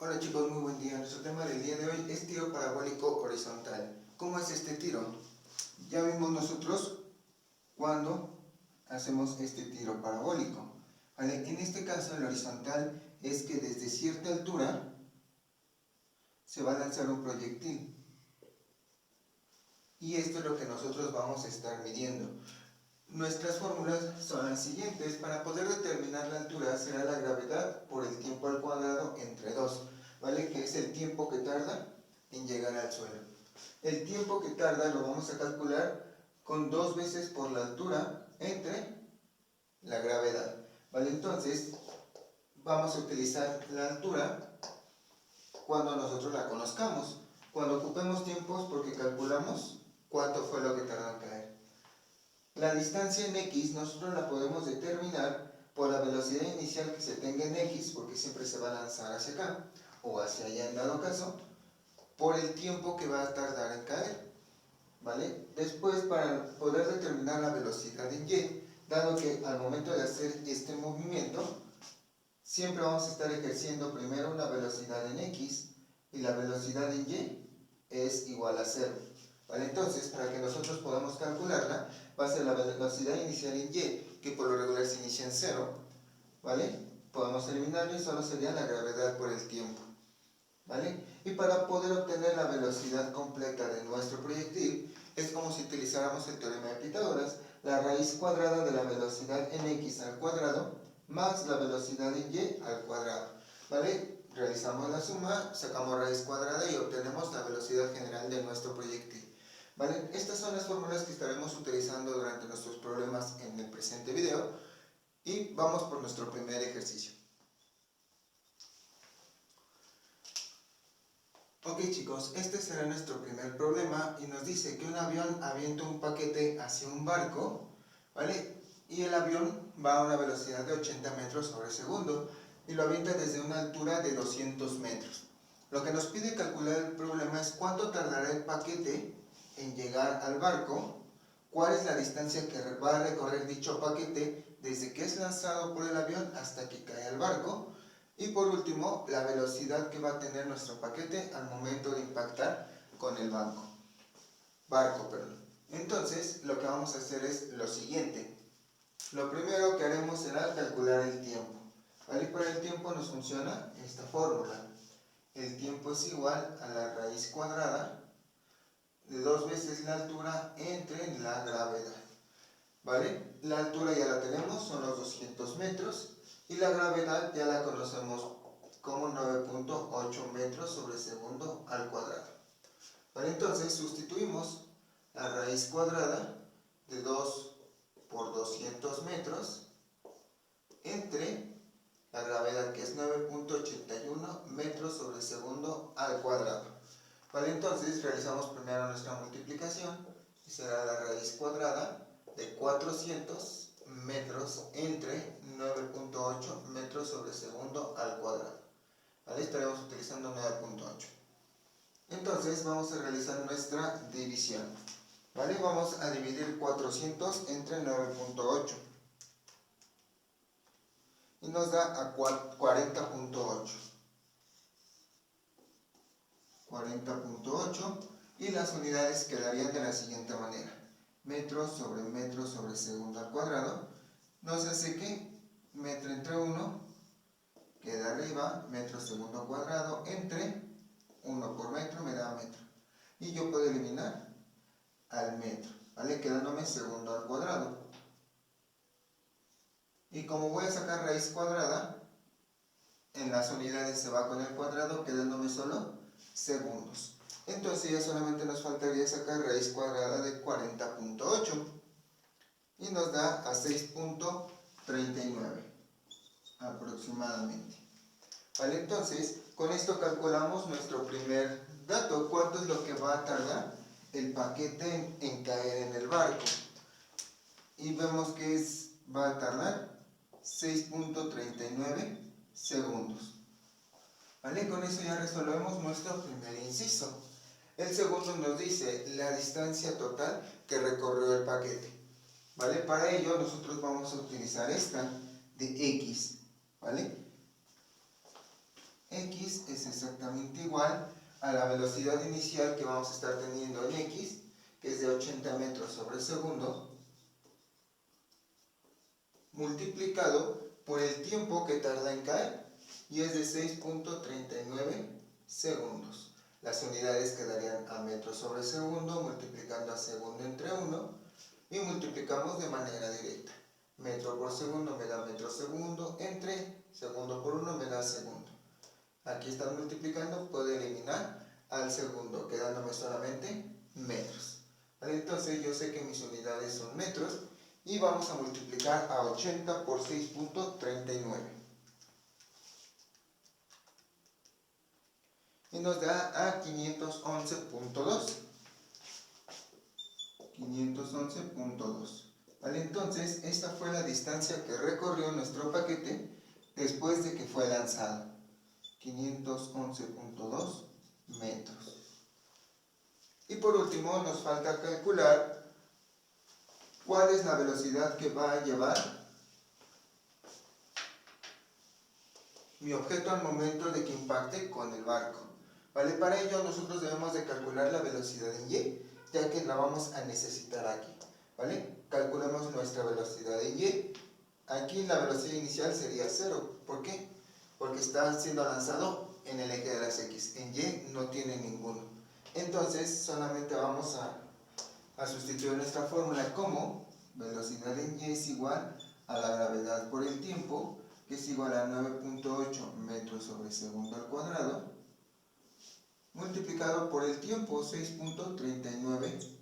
Hola chicos, muy buen día. Nuestro tema del día de hoy es tiro parabólico horizontal. ¿Cómo es este tiro? Ya vimos nosotros cuando hacemos este tiro parabólico. ¿Vale? En este caso el horizontal es que desde cierta altura se va a lanzar un proyectil. Y esto es lo que nosotros vamos a estar midiendo. Nuestras fórmulas son las siguientes. Para poder determinar la altura será la gravedad por el tiempo al cuadrado entre 2, ¿vale? Que es el tiempo que tarda en llegar al suelo. El tiempo que tarda lo vamos a calcular con 2 veces por la altura entre la gravedad, ¿vale? Entonces vamos a utilizar la altura cuando nosotros la conozcamos. Cuando ocupemos tiempos porque calculamos cuánto fue lo que tardó en caer. La distancia en X nosotros la podemos determinar por la velocidad inicial que se tenga en X, porque siempre se va a lanzar hacia acá o hacia allá en dado caso, por el tiempo que va a tardar en caer, ¿vale? Después, para poder determinar la velocidad en Y, dado que al momento de hacer este movimiento, siempre vamos a estar ejerciendo primero una velocidad en X y la velocidad en Y es igual a 0. ¿Vale? Entonces, para que nosotros podamos calcularla, va a ser la velocidad inicial en Y, que por lo regular se inicia en 0, ¿vale? Podemos eliminarlo y solo sería la gravedad por el tiempo, ¿vale? Y para poder obtener la velocidad completa de nuestro proyectil, es como si utilizáramos el teorema de Pitágoras, la raíz cuadrada de la velocidad en X al cuadrado más la velocidad en Y al cuadrado, ¿vale? Realizamos la suma, sacamos raíz cuadrada y obtenemos la velocidad general de nuestro proyectil. ¿Vale? Estas son las fórmulas que estaremos utilizando durante nuestros problemas en el presente video y vamos por nuestro primer ejercicio. Ok chicos, este será nuestro primer problema y nos dice que un avión avienta un paquete hacia un barco, ¿vale? Y el avión va a una velocidad de 80 metros sobre segundo y lo avienta desde una altura de 200 metros. Lo que nos pide calcular el problema es cuánto tardará el paquete en llegar al barco, cuál es la distancia que va a recorrer dicho paquete desde que es lanzado por el avión hasta que cae al barco, y por último, la velocidad que va a tener nuestro paquete al momento de impactar con el barco. Entonces, lo que vamos a hacer es lo siguiente. Lo primero que haremos será calcular el tiempo, ¿vale? Y para el tiempo nos funciona esta fórmula. El tiempo es igual a la raíz cuadrada de 2 veces la altura entre la gravedad, ¿vale? La altura ya la tenemos, son los 200 metros, y la gravedad ya la conocemos como 9.8 metros sobre segundo al cuadrado. ¿Vale? Entonces sustituimos la raíz cuadrada de 2 por 200 metros entre la gravedad, que es 9.81 metros sobre segundo al cuadrado. ¿Vale? Entonces realizamos primero nuestra multiplicación y será la raíz cuadrada de 400 metros entre 9.8 metros sobre segundo al cuadrado. ¿Vale? Estaremos utilizando 9.8. Entonces vamos a realizar nuestra división. ¿Vale? Vamos a dividir 400 entre 9.8 y nos da a 40.8. 40.8 y las unidades quedarían de la siguiente manera: metros sobre segundo al cuadrado nos hace que metro entre 1 queda arriba, metro segundo cuadrado entre 1 por metro me da metro, y yo puedo eliminar al metro, ¿vale? Quedándome segundo al cuadrado. Y como voy a sacar raíz cuadrada, en las unidades se va con el cuadrado, quedándome solo segundos. Entonces ya solamente nos faltaría sacar raíz cuadrada de 40.8 y nos da a 6.39 aproximadamente. ¿Vale? Entonces con esto calculamos nuestro primer dato: cuánto es lo que va a tardar el paquete en caer en el barco, y vemos que va a tardar 6.39 segundos. ¿Vale? Con eso ya resolvemos nuestro primer inciso. El segundo nos dice la distancia total que recorrió el paquete. ¿Vale? Para ello nosotros vamos a utilizar esta de X. ¿Vale? X X es exactamente igual a la velocidad inicial que vamos a estar teniendo en X, que es de 80 metros sobre segundo, multiplicado por el tiempo que tarda en caer, y es de 6.39 segundos. Las unidades quedarían a metros sobre segundo, multiplicando a segundo entre 1, y multiplicamos de manera directa. Metro por segundo me da metro segundo, entre segundo por 1 me da segundo. Aquí están multiplicando, puedo eliminar al segundo, quedándome solamente metros. ¿Vale? Entonces yo sé que mis unidades son metros, y vamos a multiplicar a 80 por 6.39. Y nos da a 511.2. 511.2. ¿Vale? Entonces, esta fue la distancia que recorrió nuestro paquete después de que fue lanzado. 511.2 metros. Y por último, nos falta calcular cuál es la velocidad que va a llevar mi objeto al momento de que impacte con el barco. ¿Vale? Para ello nosotros debemos de calcular la velocidad en Y, ya que la vamos a necesitar aquí. ¿Vale? Calculamos nuestra velocidad en Y. Aquí la velocidad inicial sería 0. ¿Por qué? Porque está siendo lanzado en el eje de las X. En Y no tiene ninguno. Entonces solamente vamos a sustituir nuestra fórmula como velocidad en Y es igual a la gravedad por el tiempo, que es igual a 9.8 metros sobre segundo al cuadrado, multiplicado por el tiempo, 6.39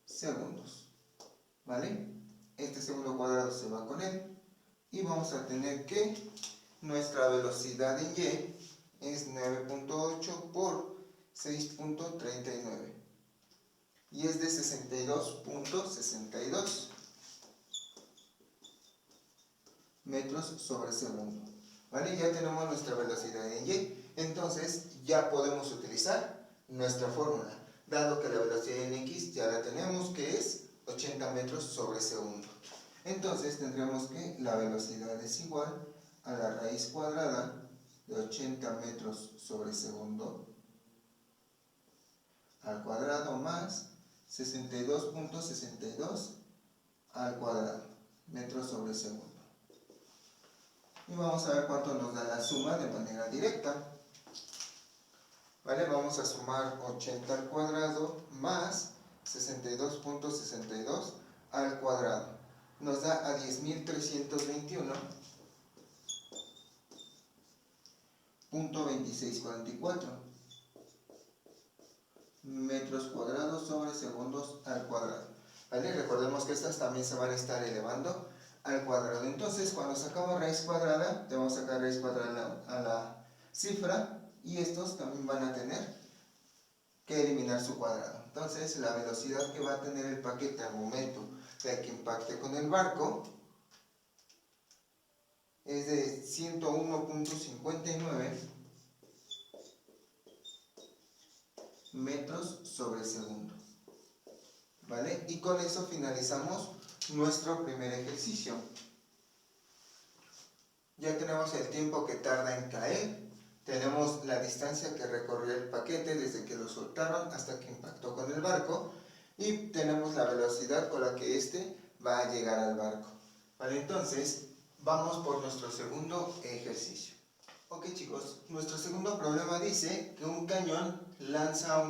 segundos. ¿Vale? Este segundo cuadrado se va con él, y vamos a tener que nuestra velocidad en Y es 9.8 por 6.39, y es de 62.62 metros sobre segundo. ¿Vale? Ya tenemos nuestra velocidad en Y. Entonces ya podemos utilizar nuestra fórmula, dado que la velocidad en X ya la tenemos, que es 80 metros sobre segundo. Entonces tendríamos que la velocidad es igual a la raíz cuadrada de 80 metros sobre segundo al cuadrado más 62.62 al cuadrado metros sobre segundo. Y vamos a ver cuánto nos da la suma de manera directa. ¿Vale? Vamos a sumar 80 al cuadrado más 62.62 al cuadrado. Nos da a 10.321.2644 metros cuadrados sobre segundos al cuadrado. ¿Vale? Recordemos que estas también se van a estar elevando al cuadrado. Entonces, cuando sacamos raíz cuadrada, debemos sacar raíz cuadrada a la cifra, y estos también van a tener que eliminar su cuadrado. Entonces, la velocidad que va a tener el paquete al momento de que impacte con el barco es de 101.59 metros sobre segundo. ¿Vale? Y con eso finalizamos nuestro primer ejercicio. Ya tenemos el tiempo que tarda en caer, tenemos la distancia que recorrió el paquete desde que lo soltaron hasta que impactó con el barco, y tenemos la velocidad con la que éste va a llegar al barco. ¿Vale? Entonces, vamos por nuestro segundo ejercicio. Ok, chicos, nuestro segundo problema dice que un cañón lanza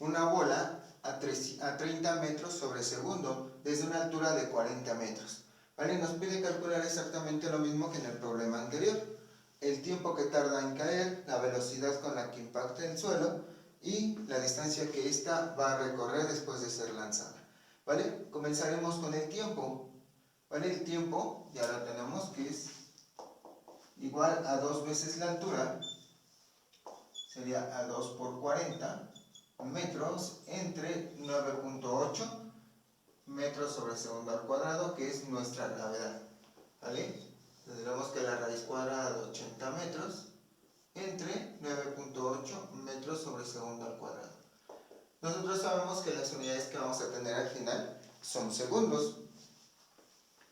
una bola a 30 metros sobre segundo desde una altura de 40 metros. ¿Vale? Nos pide calcular exactamente lo mismo que en el problema anterior: el tiempo que tarda en caer, la velocidad con la que impacta el suelo y la distancia que ésta va a recorrer después de ser lanzada. ¿Vale? Comenzaremos con el tiempo. ¿Vale? El tiempo ya lo tenemos, que es igual a 2 veces la altura, sería a 2 por 40 metros, entre 9.8 metros sobre segundo al cuadrado, que es nuestra gravedad. ¿Vale? Tendremos que la raíz cuadrada de 80 metros entre 9.8 metros sobre segundo al cuadrado. Nosotros sabemos que las unidades que vamos a tener al final son segundos.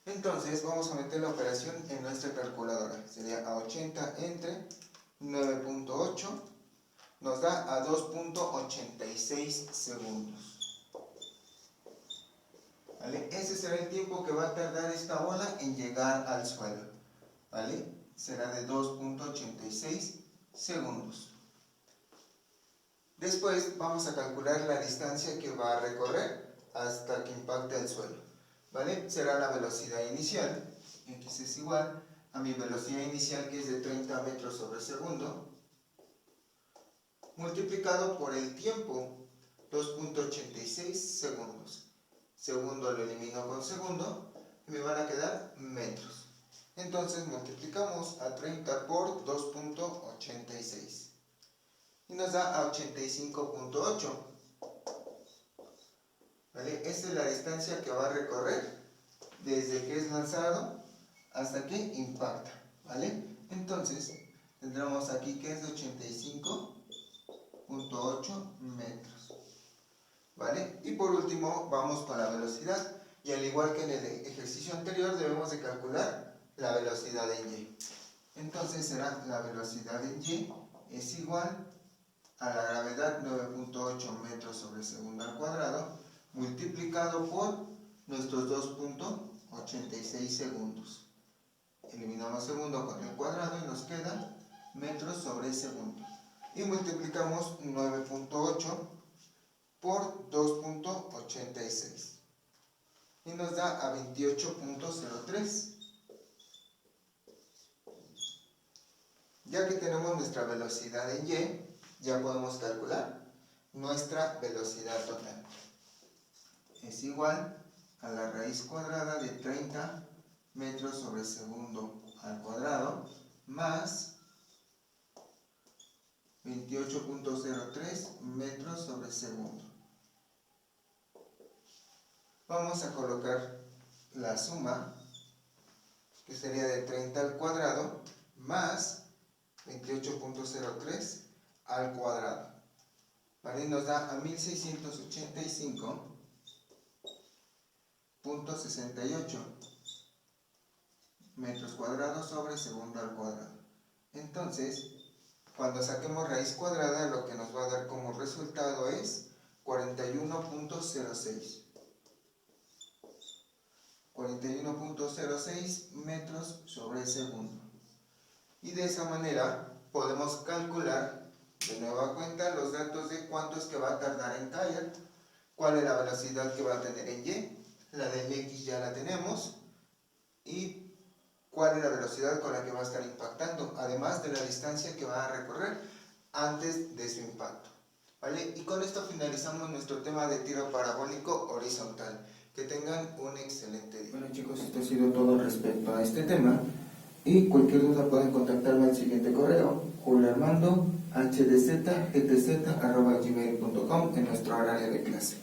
Entonces vamos a meter la operación en nuestra calculadora. Sería a 80 entre 9.8 2.86 segundos. ¿Vale? Ese será el tiempo que va a tardar esta bola en llegar al suelo. ¿Vale? Será de 2.86 segundos. Después vamos a calcular la distancia que va a recorrer hasta que impacte el suelo. ¿Vale? Será la velocidad inicial. X es igual a mi velocidad inicial, que es de 30 metros sobre segundo, multiplicado por el tiempo, 2.86 segundos. Segundo lo elimino con segundo y me van a quedar metros. Entonces multiplicamos a 30 por 2.86 y nos da a 85.8. ¿Vale? Esta es la distancia que va a recorrer desde que es lanzado hasta que impacta. ¿Vale? Entonces tendremos aquí que es de 85.8 metros. ¿Vale? Y por último vamos con la velocidad, y al igual que en el ejercicio anterior debemos de calcular la velocidad en y. Entonces será la velocidad en y es igual a la gravedad 9.8 metros sobre segundo al cuadrado multiplicado por nuestros 2.86 segundos. Eliminamos segundo con el cuadrado y nos queda metros sobre segundo. Y multiplicamos 9.8 por 2.86 y nos da a 28.03. Ya que tenemos nuestra velocidad en y, ya podemos calcular nuestra velocidad total. Es igual a la raíz cuadrada de 30 metros sobre segundo al cuadrado más 28.03 metros sobre segundo. Vamos a colocar la suma, que sería de 30 al cuadrado más 28.03 al cuadrado. ¿Vale? Nos da a 1685.68 metros cuadrados sobre segundo al cuadrado. Entonces, cuando saquemos raíz cuadrada, lo que nos va a dar como resultado es 41.06. 41.06 metros sobre segundo. Y de esa manera podemos calcular de nueva cuenta los datos de cuánto es que va a tardar en caer, cuál es la velocidad que va a tener en y, la de x ya la tenemos, y cuál es la velocidad con la que va a estar impactando, además de la distancia que va a recorrer antes de su impacto. ¿Vale? Y con esto finalizamos nuestro tema de tiro parabólico horizontal. Que tengan un excelente día. Bueno chicos, esto ha sido todo respecto a este tema. Y cualquier duda pueden contactarme al siguiente correo, juliarmando@gmail.com en nuestro horario de clase.